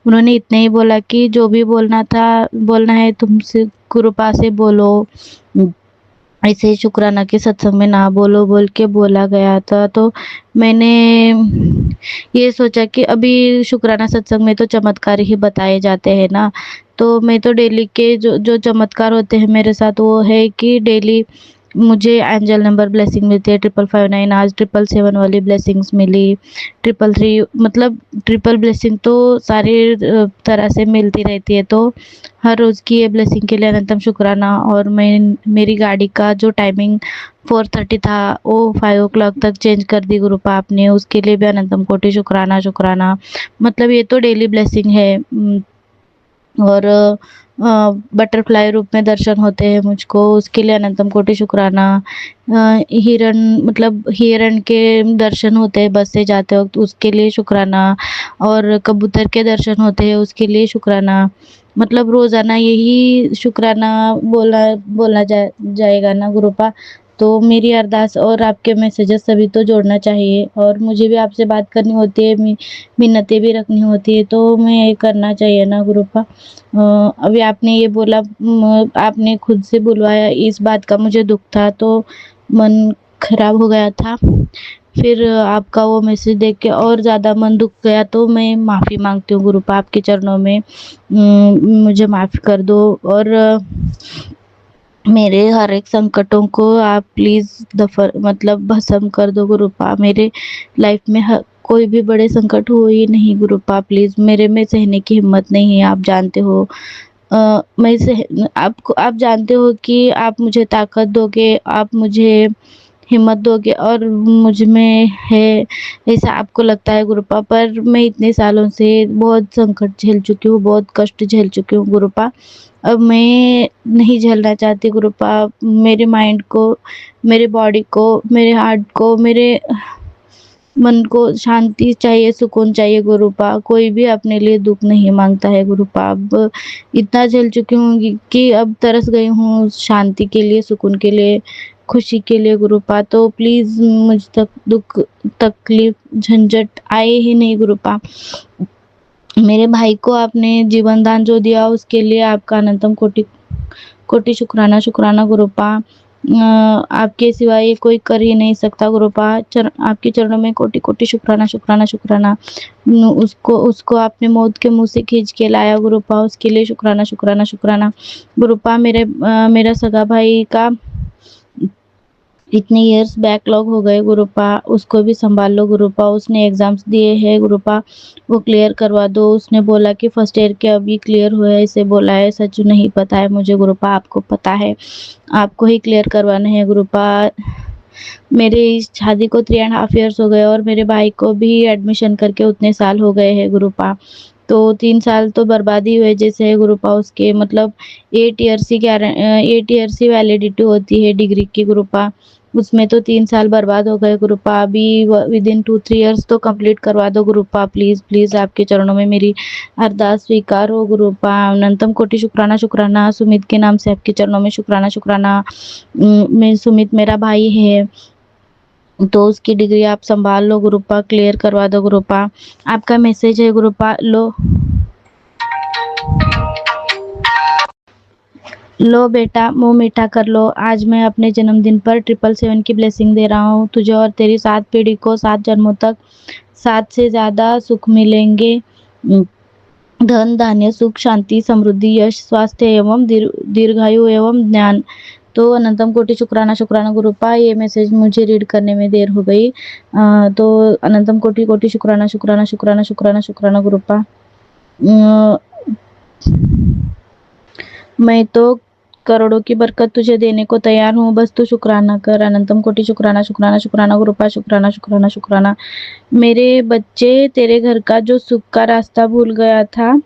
D: उन्होंने इतना ही बोला कि जो भी बोलना है तुमसे गुरुपा से बोलो, ऐसे शुक्राना के सत्संग में ना बोलो बोल के बोला गया था। तो मैंने ये सोचा कि अभी शुक्राना सत्संग में तो चमत्कार ही बताए जाते हैं ना, तो मैं तो डेली के जो जो चमत्कार होते हैं मेरे साथ, वो है कि डेली मुझे एंजल नंबर ब्लेसिंग मिलती है 5559। आज 777 वाली ब्लेसिंग्स मिली, 333, मतलब ट्रिपल ब्लेसिंग तो सारी तरह से मिलती रहती है। तो हर रोज़ की ये ब्लेसिंग के लिए अनंतम शुक्राना। और मैं मेरी गाड़ी का जो टाइमिंग 4:30 था वो 5 o'clock तक चेंज कर दी गुरुपा आपने, उसके लिए भी अनंतम कोटि शुक्राना शुक्राना। मतलब ये तो डेली ब्लेसिंग है। और बटरफ्लाई रूप में दर्शन होते हैं मुझको, उसके लिए अनंतम कोटि शुक्राना। हिरण, मतलब हिरण के दर्शन होते हैं बस से जाते वक्त, उसके लिए शुक्राना। और कबूतर के दर्शन होते हैं, उसके लिए शुक्राना। मतलब रोज़ाना यही शुक्राना बोला जाएगा ना गुरुपा। तो मेरी अरदास और आपके मैसेजेस सभी तो जोड़ना चाहिए, और मुझे भी आपसे बात करनी होती है, मिन्नतें भी रखनी होती है, तो मैं ये करना चाहिए ना गुरुपा। अभी आपने ये बोला, आपने खुद से बुलवाया, इस बात का मुझे दुख था, तो मन खराब हो गया था। फिर आपका वो मैसेज देख के और ज़्यादा मन दुख गया, तो मैं माफ़ी मांगती हूँ गुरुपा आपके चरणों में। मुझे माफ़ कर दो, और मेरे हर एक संकटों को आप प्लीज़ मतलब भस्म कर दो गुरुपा। मेरे लाइफ में कोई भी बड़े संकट हो ही नहीं गुरुपा, प्लीज़। मेरे में सहने की हिम्मत नहीं है, आप जानते हो। मैं आप जानते हो कि आप मुझे ताकत दोगे, आप मुझे हिम्मत दोगे, और मुझ में है ऐसा आपको लगता है गुरुपा। पर मैं इतने सालों से बहुत संकट झेल चुकी हूँ, बहुत कष्ट झेल चुकी हूँ गुरुपा। अब मैं नहीं झेलना चाहती गुरुपा। मेरे माइंड को, मेरे बॉडी को, मेरे हार्ट को, मेरे मन को शांति चाहिए, सुकून चाहिए गुरुपा। कोई भी अपने लिए दुख नहीं मांगता है गुरुपा। अब इतना झेल चुकी हूँ कि अब तरस गई हूँ शांति के लिए, सुकून के लिए, खुशी के लिए गुरुपा। तो प्लीज़ मुझ तक दुख, तकलीफ, झंझट आए ही नहीं गुरुपा। मेरे भाई को आपने जीवन दान जो दिया, उसके लिए आपका अनंतम कोटि कोटि शुक्राना शुक्राना गुरुपा। आपके सिवाय ये कोई कर ही नहीं सकता गुरुपा। आपके चरणों में कोटि कोटि शुक्राना शुक्राना शुक्राना। उसको आपने मौत के मुंह से खींच के लाया गुरुपा, उसके लिए शुक्राना शुक्राना शुक्राना गुरुपा। मेरा सगा भाई का इतने इयर्स बैकलॉग हो गए गुरुपा, उसको भी संभाल लो गुरुपा। उसने एग्जाम्स दिए हैं गुरुपा, वो क्लियर करवा दो। उसने बोला कि फर्स्ट ईयर के अभी क्लियर हुआ है, इसे बोला है, सच नहीं पता है मुझे गुरुपा, आपको पता है, आपको ही क्लियर करवाना है गुरुपा। मेरे इस शादी को 3.5 years हो गए, और मेरे भाई को भी एडमिशन करके उतने साल हो गए हैं गुरुपा। तो 3 साल तो बर्बादी हुए जैसे है गुरुपा उसके। मतलब 8 years ही वैलिडिटी होती है डिग्री की गुरुपा, उसमें तो 3 साल बर्बाद हो गए गुरुपा। अभी विदिन 2-3 years तो कंप्लीट करवा दो गुरुपा, प्लीज़ प्लीज़। आपके चरणों में मेरी अरदास स्वीकार हो गुरुपा। अनंतम कोटि शुक्राना शुक्राना। सुमित के नाम से आपके चरणों में शुक्राना शुक्राना। सुमित मेरा भाई है, तो उसकी डिग्री आप संभाल लो गुरुपा, क्लियर करवा दो गुरुपा। आपका मैसेज है गुरुपा, लो बेटा, मुंह मीठा कर लो। आज मैं अपने जन्मदिन पर 777 की ब्लेसिंग दे रहा हूँ तुझे और तेरी 7 पीढ़ी को, 7 जन्मों तक 7 से ज़्यादा सुख मिलेंगे। धन, धान्य, सुख, शांति, समृद्धि, यश, स्वास्थ्य एवं दीर्घायु एवं ज्ञान। तो अनंतम कोटि शुक्राना शुक्राना गुरुपा। ये मैसेज मुझे रीड करने में देर हो गई, तो अनंतम कोटि कोटि शुक्राना शुक्राना शुक्राना शुक्राना शुक्राना गुरुपा। मैं तो करोड़ों की बरकत तुझे देने को तैयार हूँ, बस तू शुक्राना कर। अनंतम कोटि शुक्राना शुक्राना शुक्राना गुरुपा, शुक्राना शुक्राना शुक्राना। मेरे बच्चे, तेरे घर का जो सुख का रास्ता भूल गया था,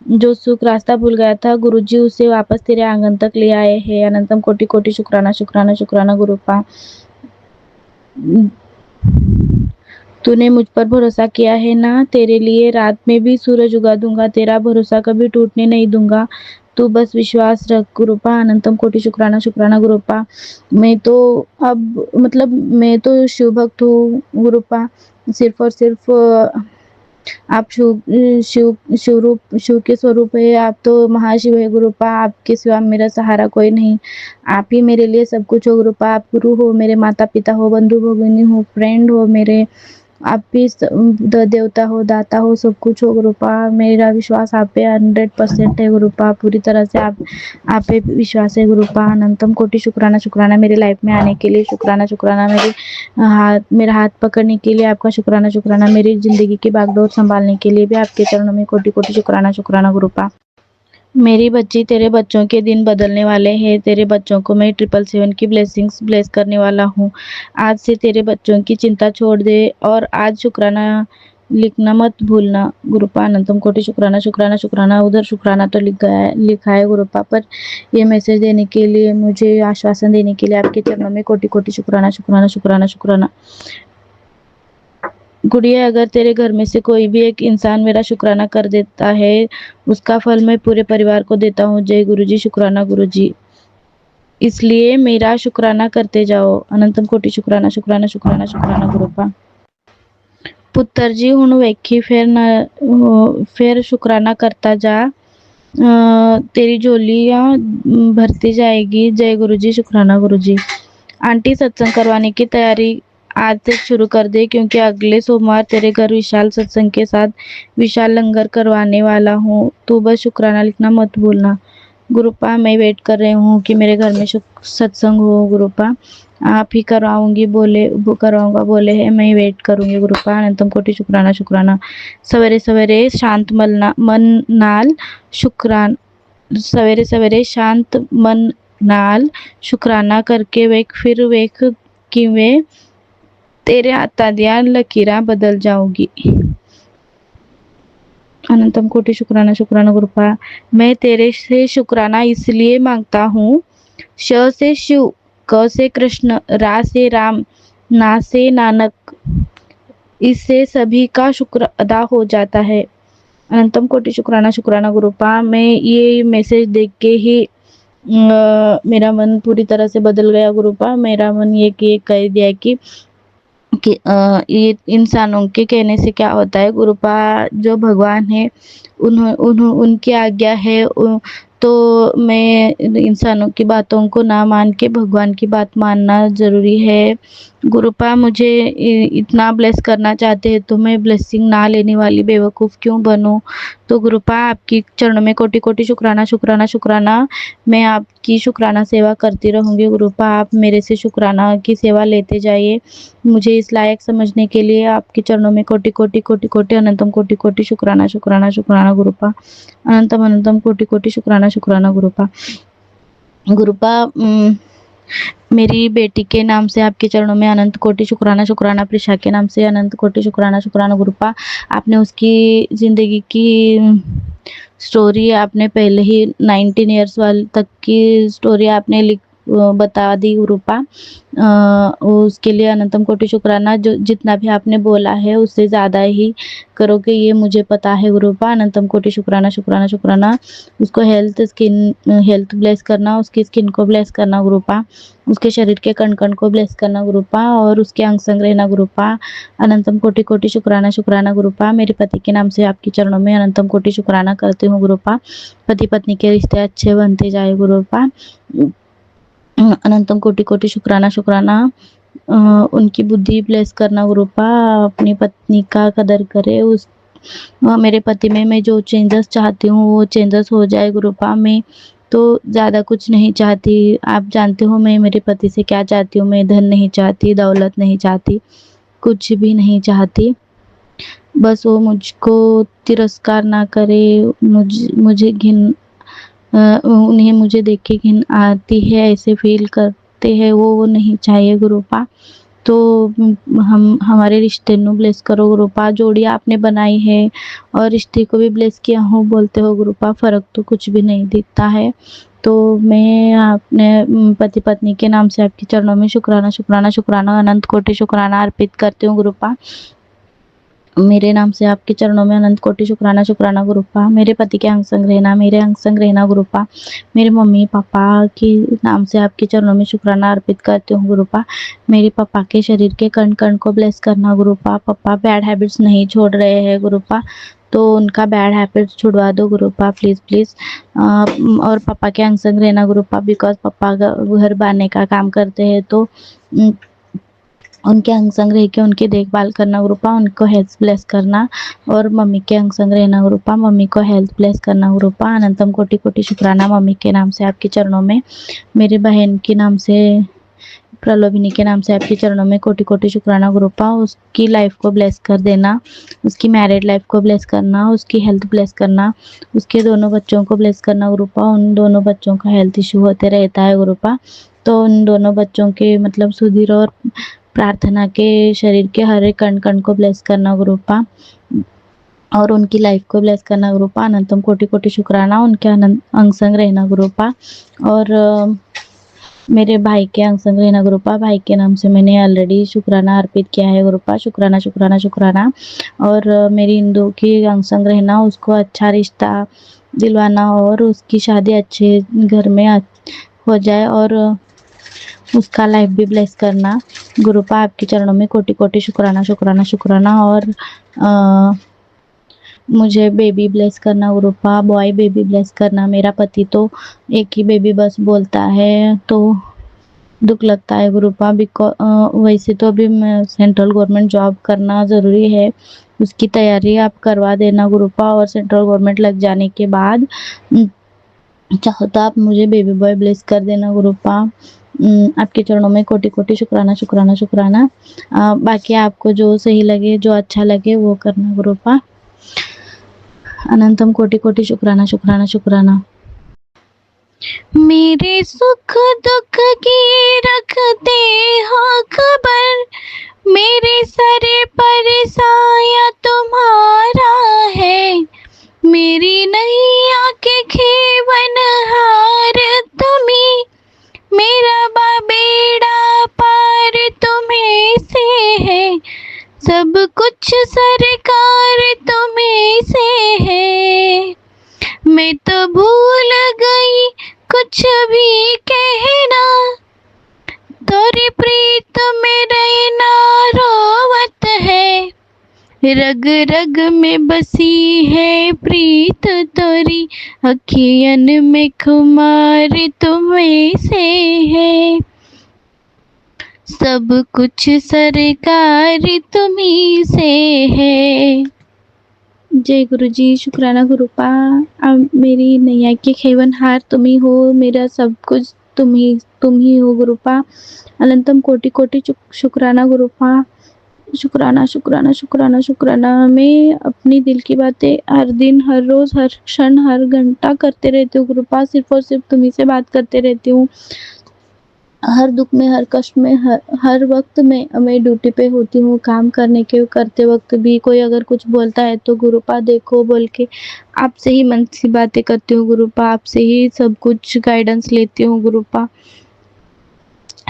D: जो सुख रास्ता भूल गया था, गुरुजी उसे वापस तेरे आंगन तक ले आए हैं। अनंतम कोटि कोटि शुक्राना शुक्राना शुक्राना गुरुपा। तूने मुझ पर भरोसा किया है ना, तेरे लिए रात में भी सूरज उगा दूंगा, तेरा भरोसा कभी टूटने नहीं दूंगा, तू बस विश्वास रख गुरुपा। अनंतम कोटि शुक्राना शुक्राना गुरुपा। मैं तो अब मतलब मैं तो शिव भक्त हूँ गुरुपा। सिर्फ और सिर्फ आप शिव के स्वरूप है, आप तो महाशिव है गुरुपा, आपके सिवा मेरा सहारा कोई नहीं, आप ही मेरे लिए सब कुछ हो गुरुपा। आप गुरु हो, मेरे माता पिता हो, बंधु भगिनी हो, फ्रेंड हो मेरे, आप भी देवता हो, दाता हो, सब कुछ हो गुरुपा। मेरा विश्वास आप पे 100% है गुरुपा, पूरी तरह से आप पे विश्वास है गुरुपा। अनंतम कोटि शुक्राना शुक्राना मेरी लाइफ में आने के लिए, शुक्राना शुक्राना मेरा हाथ पकड़ने के लिए आपका, शुक्राना शुक्राना मेरी जिंदगी की बागडोर संभालने के लिए भी आपके चरणों में कोटि कोटि शुक्राना शुक्राना गुरुपा। मेरी बच्ची, तेरे बच्चों के दिन बदलने वाले हैं, तेरे बच्चों को मैं 777 की ब्लेसिंग्स ब्लेस करने वाला हूँ। आज से तेरे बच्चों की चिंता छोड़ दे और आज शुक्राना लिखना मत भूलना गुरुपा। अनंतम कोटि शुक्राना शुक्राना शुक्राना। उधर शुक्राना तो लिखा है गुरुपा, पर ये मैसेज देने के लिए, मुझे आश्वासन देने के लिए आपके चरणों में कोटि कोटि शुक्राना शुक्राना शुक्राना शुक्राना। गुड़िया, अगर तेरे घर में से कोई भी एक इंसान मेरा शुक्राना कर देता है, उसका फल मैं पूरे परिवार को देता हूँ। जय गुरुजी, शुक्राना गुरुजी, इसलिए मेरा शुक्राना करते जाओ। अनंतम कोटि शुक्राना शुक्राना शुक्राना शुक्राना गुरुपा। पुत्र जी, ਹੁਣ ਵੇਖੀ फिर शुक्राना करता जा, तेरी झोलियाँ भरती जाएगी। जय गुरुजी, शुक्राना गुरुजी। आंटी, सत्संग करवाने की तैयारी आज से शुरू कर दे, क्योंकि अगले सोमवार तेरे घर विशाल सत्संग के साथ विशाल लंगर करवाने वाला हूँ, तू बस शुक्राना लिखना मत भूलना गुरुपा। मैं वेट कर रही हूँ कि मेरे घर में सत्संग हो गुरुपा, आप ही करवाऊंगा बोले है, मैं वेट करूंगी गुरुपा। अनंतम कोटि शुक्राना शुक्राना। सवेरे सवेरे शांत मन नाल शुक्रान सवेरे सवेरे शांत मन नाल शुक्राना करके फिर वेख किवें तेरे हाथां दियां लकीरां बदल जाऊंगी। अनंतम कोटि शुक्राना शुक्राना गुरुपा। मैं तेरे से शुक्राना इसलिए मांगता हूँ, श से शिव, क से कृष्ण, रा से राम, ना से नानक, इससे सभी का शुक्र अदा हो जाता है। अनंतम कोटि शुक्राना शुक्राना गुरुपा। मैं ये मैसेज देख के ही मेरा मन पूरी तरह से बदल गया गुरुपा। मेरा मन ये कह दिया कि ये इंसानों के कहने से क्या होता है गुरुपा, जो भगवान है उनकी आज्ञा है, तो मैं इंसानों की बातों को ना मान के भगवान की बात मानना जरूरी है गुरुपा। मुझे इतना ब्लेस करना चाहते हैं तो मैं ब्लेसिंग ना लेने वाली बेवकूफ़ क्यों बनूं। तो गुरुपा, आपकी चरणों में कोटि कोटि शुक्राना शुक्राना शुक्राना। मैं आपकी शुक्राना सेवा करती रहूंगी गुरुपा, आप मेरे से शुक्राना की सेवा लेते जाइए। मुझे इस लायक समझने के लिए आपके चरणों में कोटि कोटि कोटि कोटि अनंतम कोटि कोटि शुक्राना शुक्राना शुक्राना गुरुपा। अनंतम अनंतम कोटि कोटि शुक्राना शुक्राना गुरुपा। गुरुपा, मेरी बेटी के नाम से आपके चरणों में अनंत कोटि शुक्राना शुक्राना। प्रिशा के नाम से अनंत कोटि शुक्राना शुक्राना गुरुपा। आपने उसकी ज़िंदगी की स्टोरी आपने पहले ही 19 ईयर्स वाल तक की स्टोरी आपने बता दी गुरुपा। उसके लिए अनंतम कोटि शुक्राना। जो जितना भी आपने बोला है उससे ज़्यादा ही करोगे, ये मुझे पता है गुरुपा। अनंतम कोटि शुक्राना शुक्राना शुक्राना। उसको हेल्थ ब्लेस करना, उसकी स्किन को ब्लेस करना गुरुपा, उसके शरीर के कण कण को ब्लेस करना गुरुपा, और उसके अंग संग रहना गुरुपा। अनंतम कोटि कोटि शुक्राना शुक्राना गुरुपा। मेरे पति के नाम से आपके चरणों में अनंतम कोटि शुक्राना करती हूँ गुरुपा। पति पत्नी के रिश्ते अच्छे बनते जाए गुरुपा। अनंतम कोटि कोटि शुक्राना शुक्राना। उनकी बुद्धि ब्लेस करना गुरुपा, अपनी पत्नी का कदर करे। मेरे पति में मैं जो चेंजेस चाहती हूँ वो चेंजेस हो जाए गुरुपा। मैं तो ज़्यादा कुछ नहीं चाहती, आप जानते हो मैं मेरे पति से क्या चाहती हूँ। मैं धन नहीं चाहती, दौलत नहीं चाहती, कुछ भी नहीं चाहती, बस वो मुझको तिरस्कार ना करे, मुझे उन्हें मुझे देख के घिन आती है, ऐसे फील करते हैं वो नहीं चाहिए गुरुपा। तो हम हमारे रिश्ते नु ब्लेस करो गुरुपा, जोड़ी आपने बनाई है और रिश्ते को भी ब्लेस किया हो बोलते हो गुरुपा, फ़र्क तो कुछ भी नहीं दिखता है। तो मैं अपने पति पत्नी के नाम से आपके चरणों में शुक्राना शुक्राना शुक्राना अनंत कोटि शुक्राना अर्पित करती हूँ गुरुपा। मेरे नाम से आपके चरणों में अनंत कोटि शुक्राना शुक्राना गुरुपा। मेरे पति के अंग संग रहना, मेरे अंग संग रहना गुरुपा। मेरे मम्मी पापा के नाम से आपके चरणों में शुक्राना अर्पित करती हूँ गुरुपा। मेरे पापा के शरीर के कण कण को ब्लेस करना गुरुपा। पापा बैड हैबिट्स नहीं छोड़ रहे हैं गुरुपा, तो उनका बैड हैबिट्स छुड़वा दो गुरुपा प्लीज़ प्लीज़। और पापा के अंग संग रहना गुरुपा, बिकॉज पापा घर बनाने का काम करते हैं, तो उनके अंग संग रह के उनकी देखभाल करना गुरुपा, उनको हेल्थ ब्लेस करना। और मम्मी के अंग संग रहना गुरुपा, मम्मी को हेल्थ ब्लेस करना गुरुपा। अनंतम कोटि कोटि शुक्राना मम्मी के नाम से आपके चरणों में। मेरी बहन के नाम से प्रलोभिनी के नाम से आपके चरणों में कोटि कोटि शुक्राना गुरुपा। उसकी लाइफ को ब्लेस कर देना, उसकी मैरिड लाइफ को ब्लेस करना, उसकी हेल्थ ब्लेस करना, उसके दोनों बच्चों को ब्लेस करना गुरुपा। उन दोनों बच्चों का हेल्थ इशू होते रहता है गुरुपा, तो उन दोनों बच्चों के मतलब सुधीर और प्रार्थना के शरीर के हर एक कण कण को ब्लेस करना गुरुपा, और उनकी लाइफ को ब्लेस करना गुरुपा। अनंतम कोटि कोटि शुक्राना उनके अंग संग रहना गुरुपा। और मेरे भाई के अंग संग रहना गुरुपा। भाई के नाम से मैंने ऑलरेडी शुक्राना अर्पित किया है गुरुपा, शुक्राना शुक्राना शुक्राना। और मेरी इंदु की अंग संग रहना, उसको अच्छा रिश्ता दिलवाना और उसकी शादी अच्छे घर में हो जाए, और उसका लाइफ भी ब्लेस करना गुरुपा। आपके चरणों में कोटि कोटि शुक्राना शुक्राना शुक्राना। और मुझे बेबी ब्लेस करना गुरुपा, बॉय बेबी ब्लेस करना। मेरा पति तो एक ही बेबी बस बोलता है, तो दुख लगता है गुरुपा। वैसे तो अभी मैं सेंट्रल गवर्नमेंट जॉब करना ज़रूरी है, उसकी तैयारी आप करवा देना गुरुपा। और सेंट्रल गवर्नमेंट लग जाने के बाद चाहो तो आप मुझे बेबी बॉय ब्लेस कर देना गुरुपा। आपके चरणों में कोटि कोटि शुक्राना शुक्राना शुक्राना। बाकी आपको जो सही लगे, जो अच्छा लगे वो करना गुरुपा। अनंतम कोटि कोटि शुक्राना शुक्राना शुक्राना। मेरे सुख दुख की रखते हो खबर, मेरे सर पर साया तुम्हारा है, मेरी नैया के खेवनहार तुम्ही, मेरा बेड़ा पार तुम्हें से है, सब कुछ सरकार तुम्हें से है। मैं तो भूल गई कुछ भी कहना, तोरी प्रीत में रहना रोवत है, रग रग में बसी है प्रीत तोरी, अखियन में खुमार तुम्हें से है, सब कुछ सरकार तुम्ही से है। जय गुरु जी, शुक्राना गुरुपा। अब मेरी नैया के खेवनहार तुम ही हो, मेरा सब कुछ तुम ही हो गुरुपा। अनंतम कोटि कोटि शुक्राना गुरुपा, शुक्राना शुक्राना शुक्राना शुक्राना। मैं अपनी दिल की बातें हर दिन, हर रोज़, हर क्षण, हर घंटा करते रहती हूँ गुरुपा। सिर्फ और सिर्फ तुम्ही से बात करते रहती हूँ, हर दुख में, हर कष्ट में, हर वक्त में मैं ड्यूटी पे होती हूँ। काम करते वक्त भी कोई अगर कुछ बोलता है तो गुरुपा देखो बोल के आपसे ही मन सी बातें करती हूँ गुरुपा, आपसे ही सब कुछ गाइडेंस लेती हूँ गुरुपा।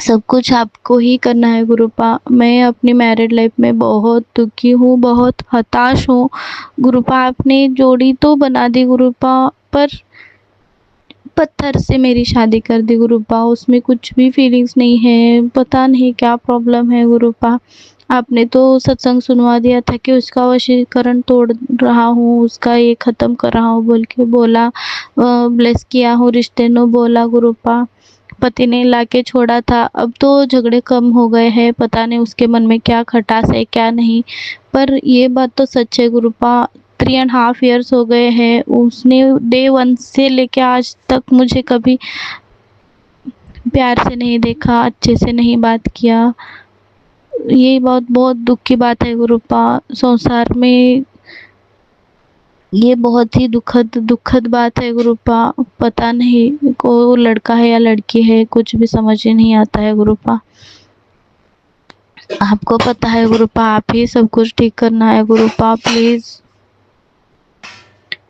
D: सब कुछ आपको ही करना है गुरुपा। मैं अपनी मैरिड लाइफ में बहुत दुखी हूँ, बहुत हताश हूँ गुरुपा। आपने जोड़ी तो बना दी गुरुपा, पर पत्थर से मेरी शादी कर दी गुरुपा, उसमें कुछ भी फीलिंग्स नहीं है। पता नहीं क्या प्रॉब्लम है गुरुपा। आपने तो सत्संग सुनवा दिया था कि उसका वशीकरण तोड़ रहा हूँ, उसका ये ख़त्म कर रहा हूँ बोल के बोला, ब्लेस किया हूँ रिश्ते नो बोला गुरुपा। पति ने लाके छोड़ा था, अब तो झगड़े कम हो गए हैं, पता नहीं उसके मन में क्या खटास है क्या नहीं, पर ये बात तो सच है गुरुपा। 3.5 years हो गए हैं, उसने डे 1 से लेके आज तक मुझे कभी प्यार से नहीं देखा, अच्छे से नहीं बात किया। ये बहुत बहुत दुख की बात है गुरुपा। संसार में ये बहुत ही दुखद दुखद बात है गुरुपा। पता नहीं को लड़का है या लड़की है, कुछ भी समझ ही नहीं आता है गुरुपा। आपको पता है गुरुपा, आप ही सब कुछ ठीक करना है गुरुपा, प्लीज।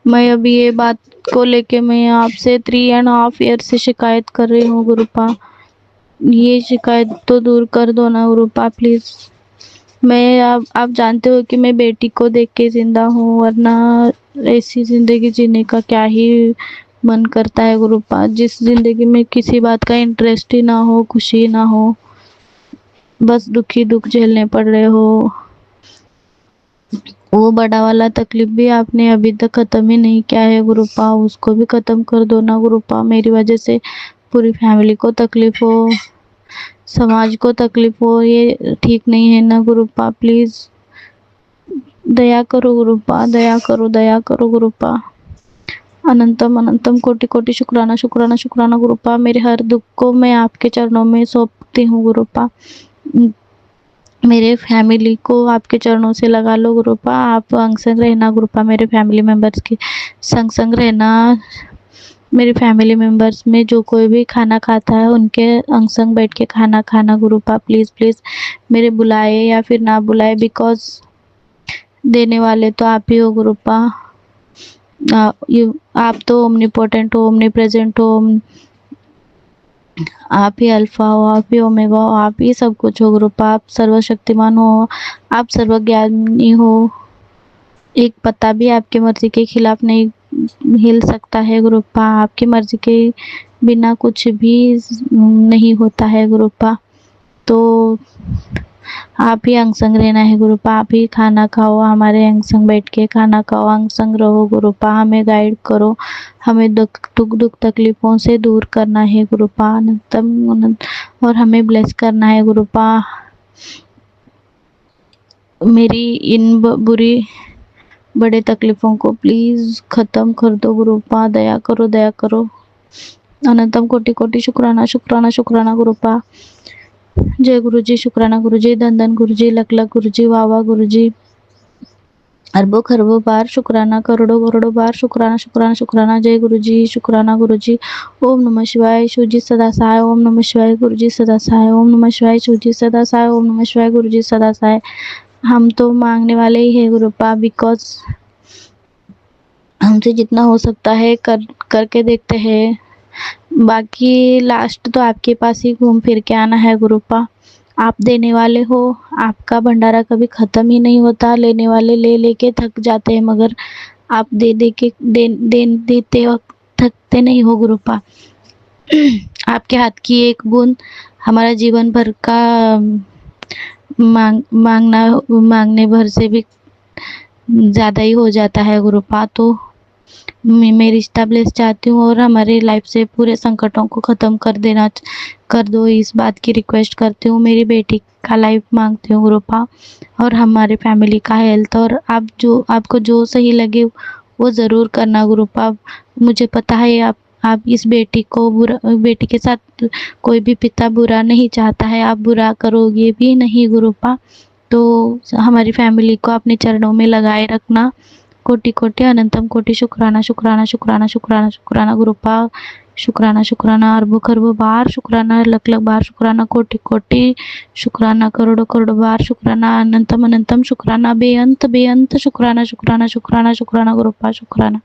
D: मैं अभी ये बात को लेके मैं आपसे 3.5 ईयर से शिकायत कर रही हूँ गुरुपा। ये शिकायत तो दूर कर दो ना गुरुपा, प्लीज। मैं आप जानते हो कि मैं बेटी को देख के जिंदा हूँ, वरना ऐसी जिंदगी जीने का क्या ही मन करता है गुरुपा, जिस जिंदगी में किसी बात का इंटरेस्ट ही ना हो, खुशी ना हो, बस दुखी दुख झेलने पड़ रहे हो। वो बड़ा वाला तकलीफ भी आपने अभी तक खत्म ही नहीं किया है गुरुपा, उसको भी खत्म कर दो ना गुरुपा। मेरी वजह से पूरी फैमिली को तकलीफ हो, समाज को तकलीफ हो, ये ठीक नहीं है ना गुरुपा, प्लीज दया करो गुरुपा, दया करो, दया करो गुरुपा। अनंतम अनंतम कोटि कोटि शुक्राना शुक्राना शुक्राना गुरुपा। मेरे हर दुख को मैं आपके चरणों में सौंपती हूँ गुरुपा। मेरे फैमिली को आपके चरणों से लगा लो गुरुपा। आप अंग संग रहना गुरुपा, मेरे फैमिली मेंबर्स के संग संग रहना। मेरे फैमिली मेंबर्स में जो कोई भी खाना खाता है उनके अंग संग बैठ के खाना खाना गुरुपा, प्लीज प्लीज। मेरे बुलाए या फिर ना बुलाए, बिकॉज देने वाले तो आप ही हो गुरुपा। आप तो ओमनीपोटेंट हो, ओमनी प्रेजेंट हो, आप ही अल्फा हो, आप ही ओमेगा हो, आप ही सब कुछ हो गुरुपा। आप सर्वशक्तिमान हो, आप सर्वज्ञानी हो। एक पत्ता भी आपकी मर्जी के खिलाफ नहीं हिल सकता है गुरुपा। आपकी मर्जी के बिना कुछ भी नहीं होता है गुरुपा। तो आप ही अंग संग रहना है गुरुपा, आप ही खाना खाओ, हमारे अंग संग बैठ के खाना खाओ, अंग संग रहो गुरुपा। हमें गाइड करो, हमें दुख तकलीफों से दूर करना है गुरुपा, अनंतम अनंत, और हमें ब्लेस करना है गुरुपा। मेरी इन बुरी बड़े तकलीफों को प्लीज खत्म कर दो गुरुपा, दया करो, दया करो। अनंतम कोटि कोटि शुक्राना शुक्राना शुक्राना गुरुपा। जय गुरुजी, शुक्राना गुरुजी, धन धन गुरुजी, लख लख गुरुजी, वाह वाह गुरुजी, अरबों खरबों बार शुक्राना, करोड़ों करोड़ों बार शुक्राना शुक्राना शुक्राना। जय गुरुजी, शुक्राना गुरुजी। ओम नमः शिवाय, शिवजी सदा सहाय। ओम नमः शिवाय, गुरुजी सदा सहाय। ओम नमः शिवाय, शिवजी सदा सहाय। ओम नमः शिवाय, गुरुजी सदा सहाय। हम तो मांगने वाले ही है गुरुपा, बिकॉज हमसे जितना हो सकता है करके देखते हैं। बाकी लास्ट तो आपके पास ही घूम फिर के आना है गुरुपा। आप देने वाले हो, आपका भंडारा कभी खत्म ही नहीं होता। लेने वाले ले लेके थक जाते हैं, मगर आप दे दे के देते वक्त थकते नहीं हो गुरुपा। आपके हाथ की एक बूंद हमारा जीवन भर का मांगने भर से भी ज़्यादा ही हो जाता है गुरुपा। तो मैं रिश्ता ब्लेस चाहती हूँ, और हमारे लाइफ से पूरे संकटों को ख़त्म कर दो, इस बात की रिक्वेस्ट करती हूँ। मेरी बेटी का लाइफ मांगती हूँ गुरुपा, और हमारे फैमिली का हेल्थ, और आपको जो सही लगे वो ज़रूर करना गुरुपा। मुझे पता है आप इस बेटी के साथ कोई भी पिता बुरा नहीं चाहता है, आप बुरा करोगे भी नहीं गुरुपा। तो हमारी फैमिली को अपने चरणों में लगाए रखना। कोटि कोटि अनंतम कोटि शुक्राना शुक्राना शुक्राना शुक्राना शुक्राना गुरुपा। शुक्राना शुक्राना, अरबों खरबों बार शुक्राना, लख लख बार शुक्राना, कोटि कोटि शुक्राना, करोड़ों करोड़ों बार शुक्राना, अनंतम अनंतम शुक्राना, बेअंत बेअंत शुक्राना शुक्राना शुक्राना शुक्राना गुरुपा, शुक्राना।